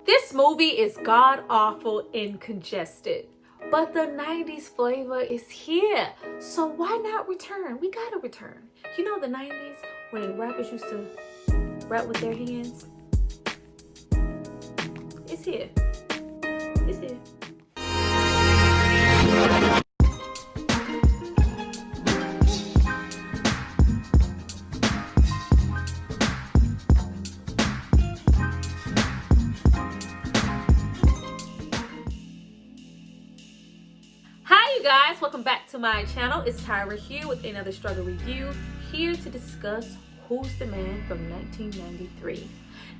This movie is god-awful and congested, but the 90s flavor is here, so why not return? We gotta return. You know the 90s when rappers used to rap with their hands? It's here. It's here. Guys, welcome back to my channel. It's Tyra here with another struggle review, here to discuss Who's the Man from 1993.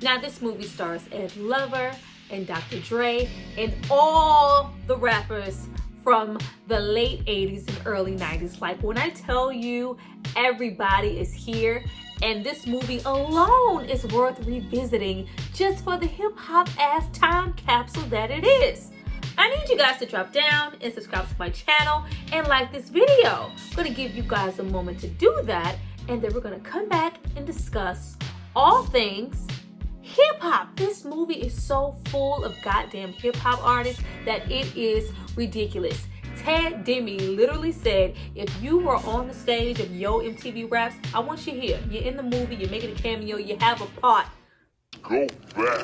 Now this movie stars Ed Lover and Dr. Dre and all the rappers from the late 80s and early 90s. Like when I tell you everybody is here, and this movie alone is worth revisiting just for the hip-hop ass time capsule that it is. I need you guys to drop down and subscribe to my channel and like this video. I'm gonna give you guys a moment to do that, and then we're gonna come back and discuss all things hip-hop. This movie is so full of goddamn hip-hop artists that it is ridiculous. Ted Demme literally said, if you were on the stage of Yo MTV Raps, I want you here. You're in the movie, you're making a cameo, you have a part. Go back.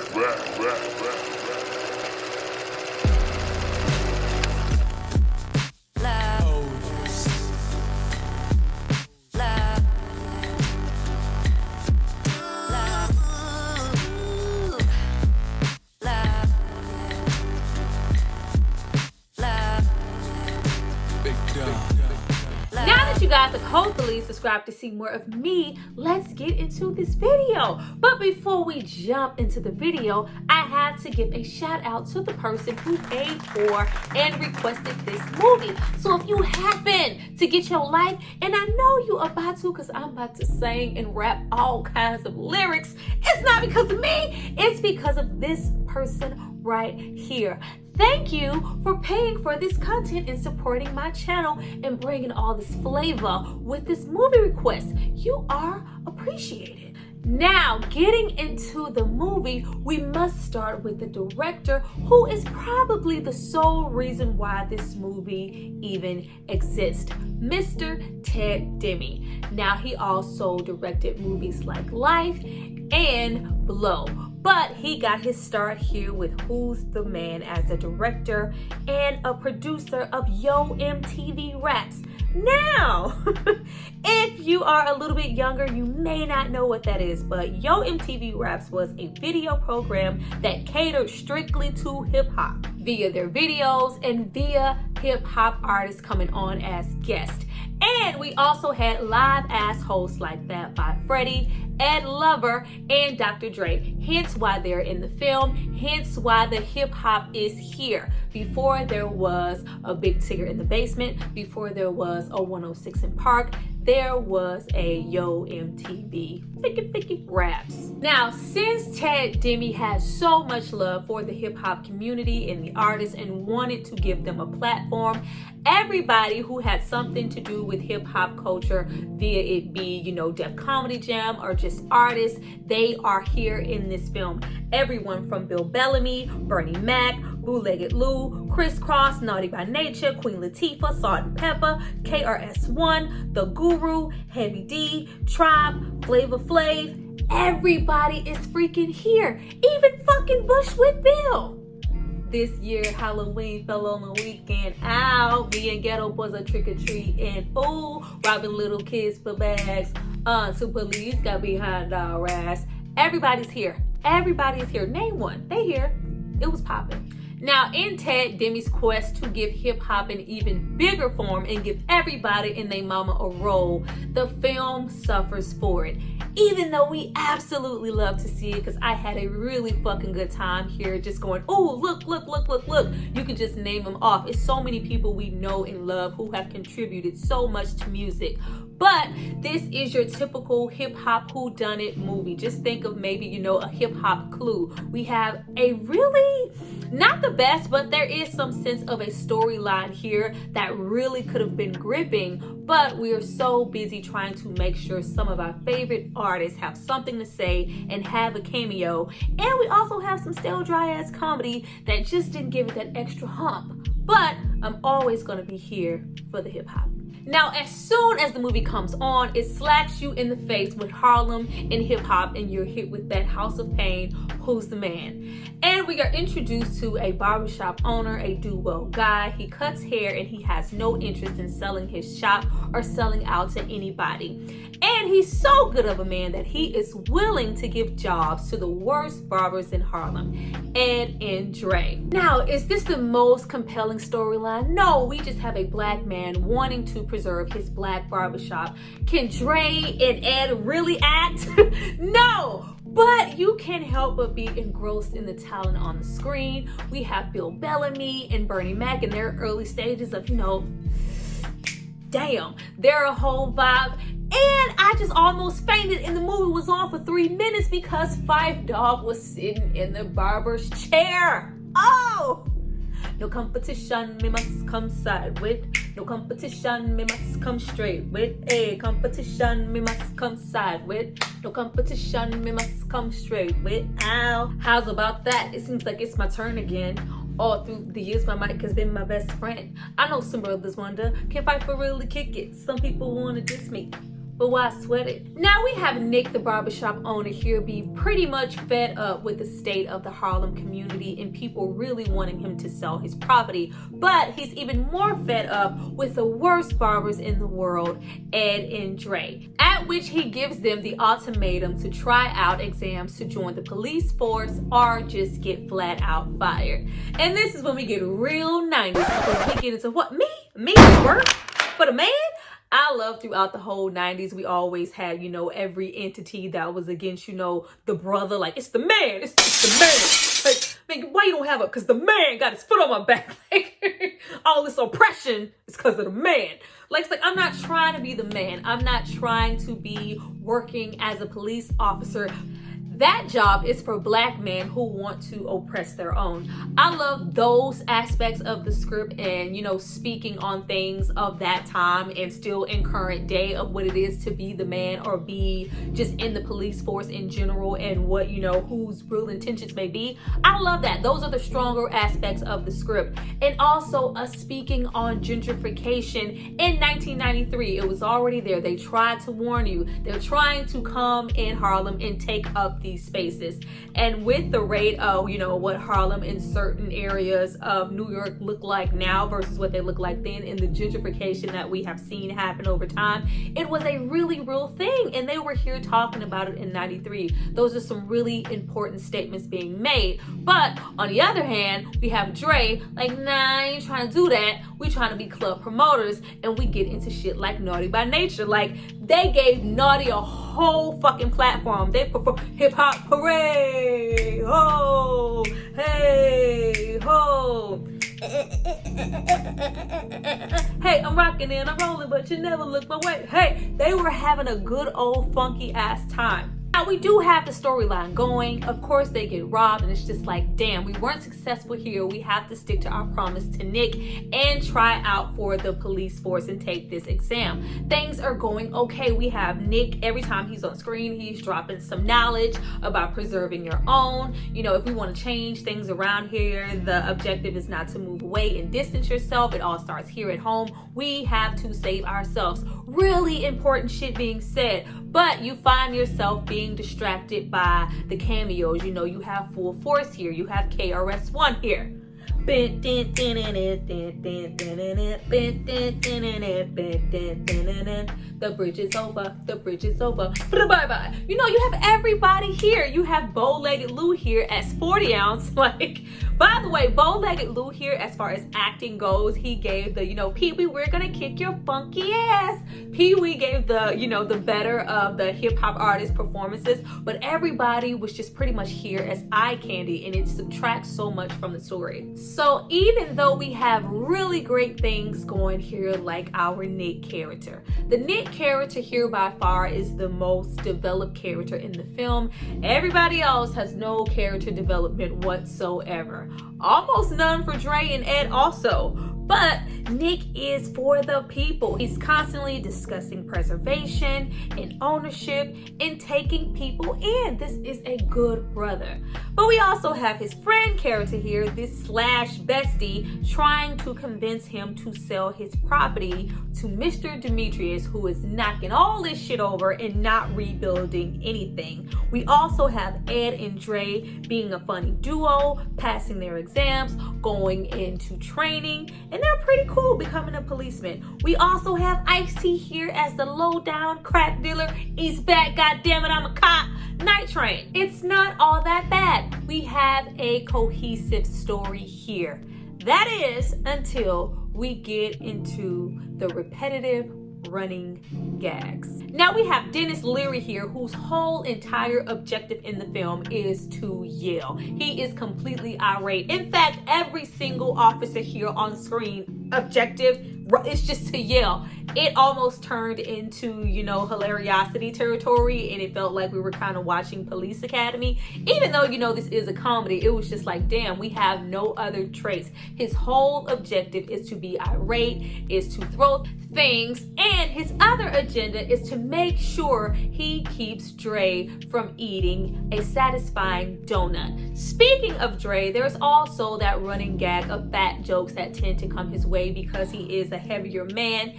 You guys have hopefully subscribed to see more of me. Let's get into this video. But before we jump into the video, I have to give a shout out to the person who paid for and requested this movie. So if you happen to get your life, and I know you about to because I'm about to sing and rap all kinds of lyrics, it's not because of me, it's because of this person right here. Thank you for paying for this content and supporting my channel and bringing all this flavor with this movie request. You are appreciated. Now, getting into the movie, we must start with the director, who is probably the sole reason why this movie even exists, Mr. Ted Demme. Now, he also directed movies like Life and Blow. But he got his start here with Who's the Man as a director and a producer of Yo MTV Raps. Now, if you are a little bit younger, you may not know what that is, but Yo MTV Raps was a video program that catered strictly to hip-hop via their videos and via hip-hop artists coming on as guests. And we also had live ass hosts like Fab Five Freddy, Ed Lover, and Dr. Dre. Hence why they're in the film, hence why the hip hop is here. Before there was a Big Tigger in the Basement, before there was a 106 in Park, there was a Yo MTV Raps. Now, since Ted Demme has so much love for the hip hop community and the artists and wanted to give them a platform, everybody who had something to do with hip hop culture, via it be, Def Comedy Jam or just artists, they are here in this film. Everyone from Bill Bellamy, Bernie Mac, Bootlegged Lou, Kris Kross, Naughty by Nature, Queen Latifah, Salt-N-Pepa, KRS-One, The Guru, Heavy D, Tribe, Flavor Flav. Everybody is freaking here. Even fucking Bushwick Bill. This year, Halloween fell on the weekend. Ow, me and Ghetto Boys are trick-or-treat and ooh, robbing little kids for bags. So police got behind our ass. Everybody's here. Everybody is here. Name one. They here. It was popping. Now, in Ted Demme's quest to give hip-hop an even bigger form and give everybody and their mama a role, the film suffers for it. Even though we absolutely love to see it, because I had a really fucking good time here just going, oh, look. You can just name them off. It's so many people we know and love who have contributed so much to music. But this is your typical hip-hop whodunit movie. Just think of maybe, a hip-hop Clue. We have a really Not the best, but there is some sense of a storyline here that really could have been gripping, but we are so busy trying to make sure some of our favorite artists have something to say and have a cameo, and we also have some stale dry ass comedy that just didn't give it that extra hump. But I'm always gonna be here for the hip hop. Now, as soon as the movie comes on, it slaps you in the face with Harlem and hip hop, and you're hit with that House of Pain, who's the man? And we are introduced to a barbershop owner, a do-well guy. He cuts hair and he has no interest in selling his shop or selling out to anybody. And he's so good of a man that he is willing to give jobs to the worst barbers in Harlem, Ed and Dre. Now, is this the most compelling storyline? No, we just have a black man wanting to preserve his black barbershop. Can Dre and Ed really act? No! But you can't help but be engrossed in the talent on the screen. We have Bill Bellamy and Bernie Mac in their early stages of, damn, they're a whole vibe. And I just almost fainted, and the movie was on for 3 minutes because Phife Dawg was sitting in the barber's chair. Oh! No competition, me must come side with. No competition, me must come straight with. Hey, competition, me must come side with. No competition, me must come straight with. Ow. How's about that? It seems like it's my turn again. All through the years, my mic has been my best friend. I know some brothers wonder, can Phife really kick it? Some people want to diss me, but why sweat it? Now we have Nick, the barbershop owner here, be pretty much fed up with the state of the Harlem community and people really wanting him to sell his property. But he's even more fed up with the worst barbers in the world, Ed and Dre. At which he gives them the ultimatum to try out exams to join the police force or just get flat out fired. And this is when we get real 90s because we get into what? Me work for the man? I love throughout the whole 90s, we always had, every entity that was against, the brother. Like, it's the man. It's the man. Like, man, why you don't have it? Because the man got his foot on my back. Like, all this oppression is because of the man. Like, it's like, I'm not trying to be the man. I'm not trying to be working as a police officer. That job is for black men who want to oppress their own. I love those aspects of the script and, speaking on things of that time and still in current day of what it is to be the man or be just in the police force in general and what, whose real intentions may be. I love that. Those are the stronger aspects of the script. And also speaking on gentrification in 1993. It was already there. They tried to warn you. They're trying to come in Harlem and take up these spaces. And with the rate of, what Harlem in certain areas of New York look like now versus what they look like then, and the gentrification that we have seen happen over time, it was a really real thing. And they were here talking about it in 93. Those are some really important statements being made. But on the other hand, we have Dre, like, nah, I ain't trying to do that. We trying to be club promoters, and we get into shit like Naughty by Nature. Like, they gave Naughty a whole fucking platform. They perform hip hop, hooray, ho, hey, ho. Hey, I'm rocking and I'm rolling, but you never look my way. Hey, they were having a good old funky ass time. Now, we do have the storyline going. Of course, they get robbed, and it's just like, damn, we weren't successful here. We have to stick to our promise to Nick and try out for the police force and take this exam. Things are going okay. We have Nick, every time he's on screen, he's dropping some knowledge about preserving your own. If we want to change things around here, the objective is not to move away and distance yourself. It all starts here at home. We have to save ourselves. Really important shit being said. But you find yourself being distracted by the cameos. You have Full Force here. You have KRS-One here. The bridge is over. The bridge is over. Bye-bye. You have everybody here. You have Bow-Legged Lou here as 40 ounce. Like, by the way, Bow-Legged Lou here, as far as acting goes, he gave the, Pee-wee, we're gonna kick your funky ass. Pee-wee gave the, the better of the hip-hop artist performances, but everybody was just pretty much here as eye candy, and it subtracts so much from the story. So even though we have really great things going here, like our Nick character, the Nick character here by far is the most developed character in the film. Everybody else has no character development whatsoever. Almost none for Dre and Ed also. But Nick is for the people. He's constantly discussing preservation and ownership and taking people in. This is a good brother. But we also have his friend character here, this slash bestie, trying to convince him to sell his property to Mr. Demetrius, who is knocking all this shit over and not rebuilding anything. We also have Ed and Dre being a funny duo, passing their exams, going into training, and they're pretty cool becoming a policeman. We also have Ice-T here as the low-down crack dealer. He's back, goddammit, I'm a cop. Night Train. It's not all that bad. We have a cohesive story here. That is until we get into the repetitive running gags. Now we have Dennis Leary here, whose whole entire objective in the film is to yell. He is completely irate. In fact, every single officer here on screen objective is just to yell. It almost turned into, hilariosity territory, and it felt like we were kind of watching Police Academy. Even though, this is a comedy, it was just like, damn, we have no other traits. His whole objective is to be irate, is to throw things, and his other agenda is to make sure he keeps Dre from eating a satisfying donut. Speaking of Dre, there's also that running gag of fat jokes that tend to come his way because he is a heavier man.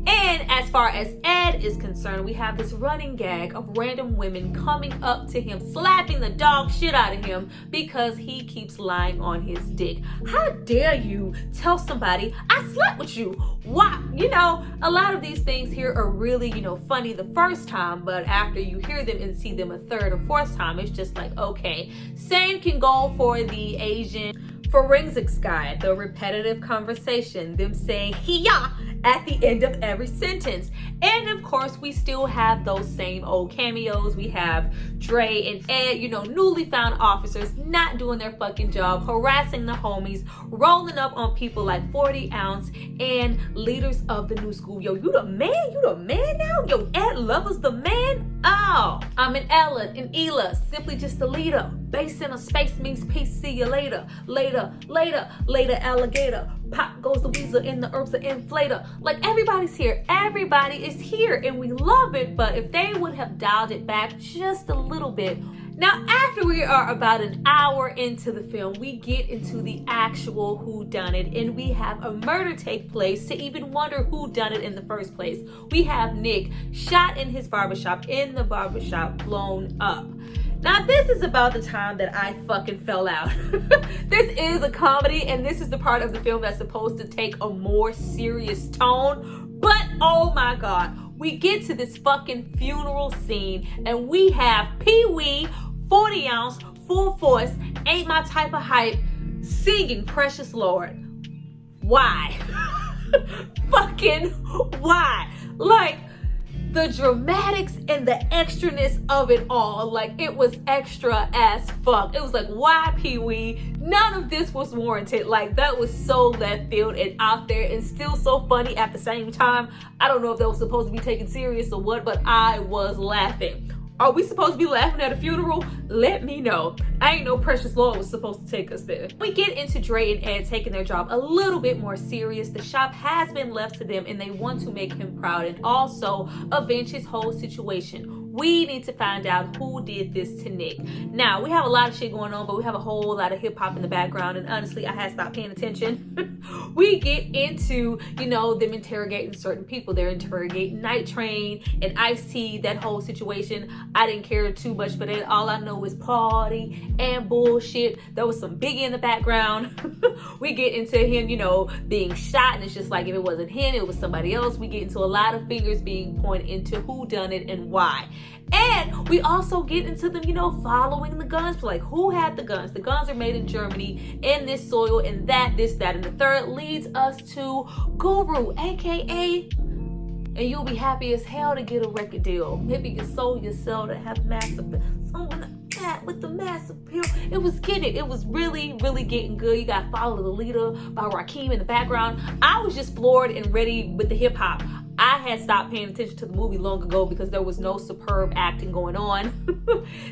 And as far as Ed is concerned, we have this running gag of random women coming up to him, slapping the dog shit out of him because he keeps lying on his dick. How dare you tell somebody, I slept with you? Why? A lot of these things here are really, funny the first time, but after you hear them and see them a third or fourth time, it's just like, okay. Same can go for the Asian forensics guy, the repetitive conversation, them saying "hiya" at the end of every sentence. And of course, we still have those same old cameos. We have Dre and Ed, newly found officers not doing their fucking job, harassing the homies, rolling up on people like 40 ounce, and leaders of the new school. Yo, you the man now? Yo, Ed Lover's the man? Oh, I'm an Ella, an Ela, simply just a leader. Base in a space means peace, see you later. Later, alligator. Pop goes the weasel in the herbs, the inflator. Like, everybody's here. Everybody is here, and we love it. But if they would have dialed it back just a little bit. Now, after we are about an hour into the film, we get into the actual whodunit, and we have a murder take place to even wonder who done it in the first place. We have Nick shot in his barbershop, blown up. Now, this is about the time that I fucking fell out. This is a comedy, and this is the part of the film that's supposed to take a more serious tone. But, oh my God, we get to this fucking funeral scene, and we have Pee-wee, 40 ounce, full force, ain't my type of hype, singing Precious Lord. Why? Fucking why? Like, the dramatics and the extraness of it all, like, it was extra as fuck. It was like, why Pee-wee? None of this was warranted. Like, that was so left field and out there and still so funny at the same time. I don't know if that was supposed to be taken serious or what, but I was laughing. Are we supposed to be laughing at a funeral? Let me know. I ain't know Precious Lord was supposed to take us there. We get into Dre and Ed taking their job a little bit more serious. The shop has been left to them, and they want to make him proud and also avenge his whole situation. We need to find out who did this to Nick. Now, we have a lot of shit going on, but we have a whole lot of hip hop in the background, and honestly, I had stopped paying attention. We get into, them interrogating certain people. They're interrogating Night Train and Ice-T, that whole situation. I didn't care too much for that. All I know is party and bullshit. There was some Biggie in the background. We get into him, being shot, and it's just like, if it wasn't him, it was somebody else. We get into a lot of fingers being pointed into who done it and why. And we also get into them, following the guns. Like, who had the guns? The guns are made in Germany, in this soil, and that, this, that, and the third leads us to Guru, aka, and you'll be happy as hell to get a record deal. Maybe you sold yourself to have massive, someone that with the massive appeal. It was getting, it was really, really getting good. You got Follow the Leader by Rakim in the background. I was just floored and ready with the hip hop. I had stopped paying attention to the movie long ago because there was no superb acting going on.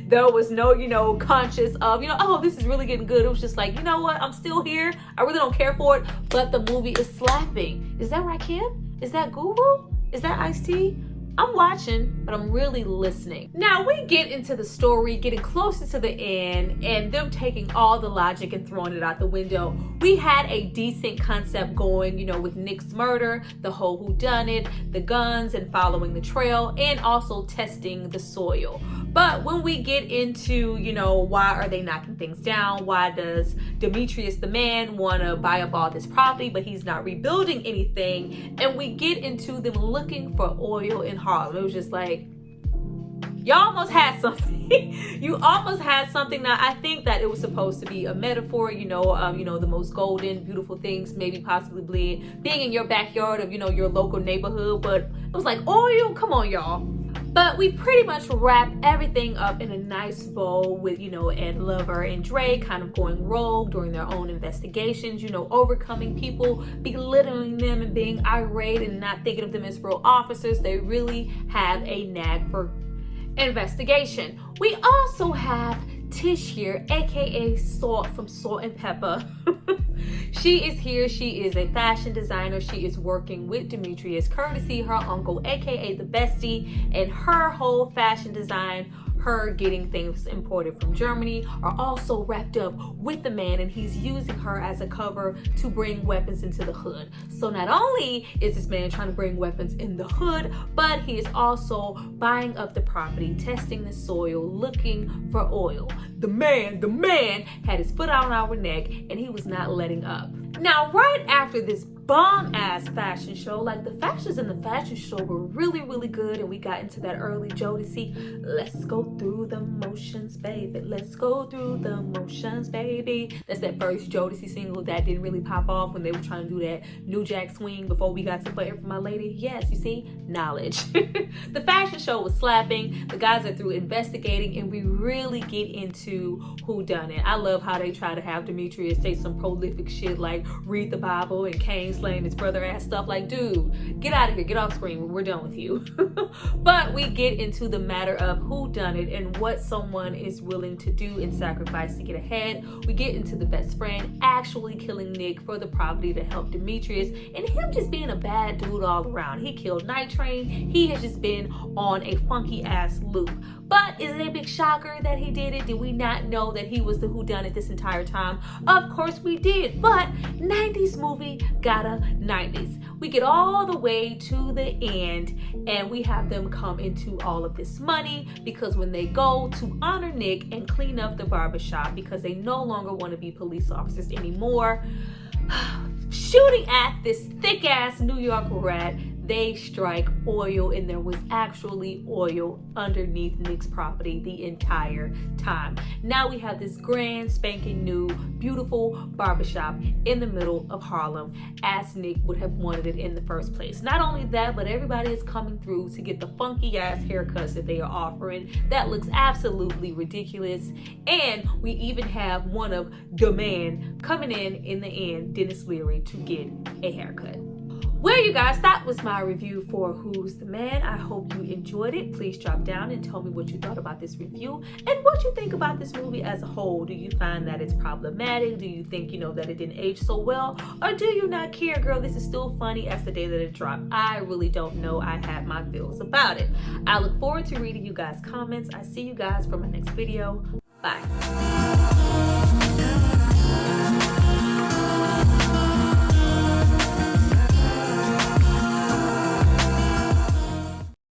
There was no, conscious of, oh, this is really getting good. It was just like, you know what? I'm still here. I really don't care for it, but the movie is slapping. Is that Rakim? Is that Guru? Is that Ice-T? I'm watching, but I'm really listening. Now we get into the story, getting closer to the end, and them taking all the logic and throwing it out the window. We had a decent concept going, with Nick's murder, the whole whodunit, the guns, and following the trail, and also testing the soil. But when we get into, why are they knocking things down? Why does Demetrius, the man, want to buy up all this property, but he's not rebuilding anything? And we get into them looking for oil in Harlem. It was just like, y'all almost had something. You almost had something. Now, I think that it was supposed to be a metaphor, the most golden, beautiful things, maybe possibly being in your backyard of, your local neighborhood. But it was like, oil? Come on, y'all. But we pretty much wrap everything up in a nice bow with, Ed Lover and Dre kind of going rogue during their own investigations, overcoming people, belittling them and being irate and not thinking of them as real officers. They really have a knack for investigation. We also have Tish here, aka Salt from Salt and Pepper. She is here. She is a fashion designer. She is working with Demetrius, courtesy her uncle, aka the bestie, and her whole fashion design, her getting things imported from Germany, are also wrapped up with the man, and he's using her as a cover to bring weapons into the hood. So not only is this man trying to bring weapons in the hood, but he is also buying up the property, testing the soil, looking for oil. The man had his foot out on our neck, and he was not letting up. Now, right after this bomb-ass fashion show, like the fashions in the fashion show were really, really good, and we got into that early Jodeci, let's go through the motions, baby. Let's go through the motions, baby. That's that first Jodeci single that didn't really pop off when they were trying to do that New Jack Swing before we got to Button for My Lady. Yes, you see? Knowledge. The fashion show was slapping. The guys are through investigating, and we really get into whodunit. I love how they try to have Demetrius say some prolific shit like read the Bible and Cain slaying his brother ass stuff. Like, dude, get out of here, get off screen, we're done with you. But we get into the matter of whodunit and what someone is willing to do and sacrifice to get ahead. We get into the best friend actually killing Nick for the property to help Demetrius, and him just being a bad dude all around. He killed Night Train. He has just been on a funky ass loop. But is it a big shocker that he did it? Did we not know that he was the whodunit this entire time? Of course we did, but 90s movie got a 90s. We get all the way to the end, and we have them come into all of this money because when they go to honor Nick and clean up the barbershop because they no longer want to be police officers anymore, shooting at this thick ass New York rat, they strike oil, and there was actually oil underneath Nick's property the entire time. Now we have this grand spanking new beautiful barbershop in the middle of Harlem as Nick would have wanted it in the first place. Not only that, but everybody is coming through to get the funky ass haircuts that they are offering. That looks absolutely ridiculous. And we even have one of the man coming in the end, Dennis Leary, to get a haircut. Well, you guys, that was my review for Who's the Man. I hope you enjoyed it. Please drop down and tell me what you thought about this review and what you think about this movie as a whole. Do you find that it's problematic? Do you think, that it didn't age so well? Or do you not care, girl? This is still funny as the day that it dropped. I really don't know. I have my feels about it. I look forward to reading you guys' comments. I see you guys for my next video. Bye.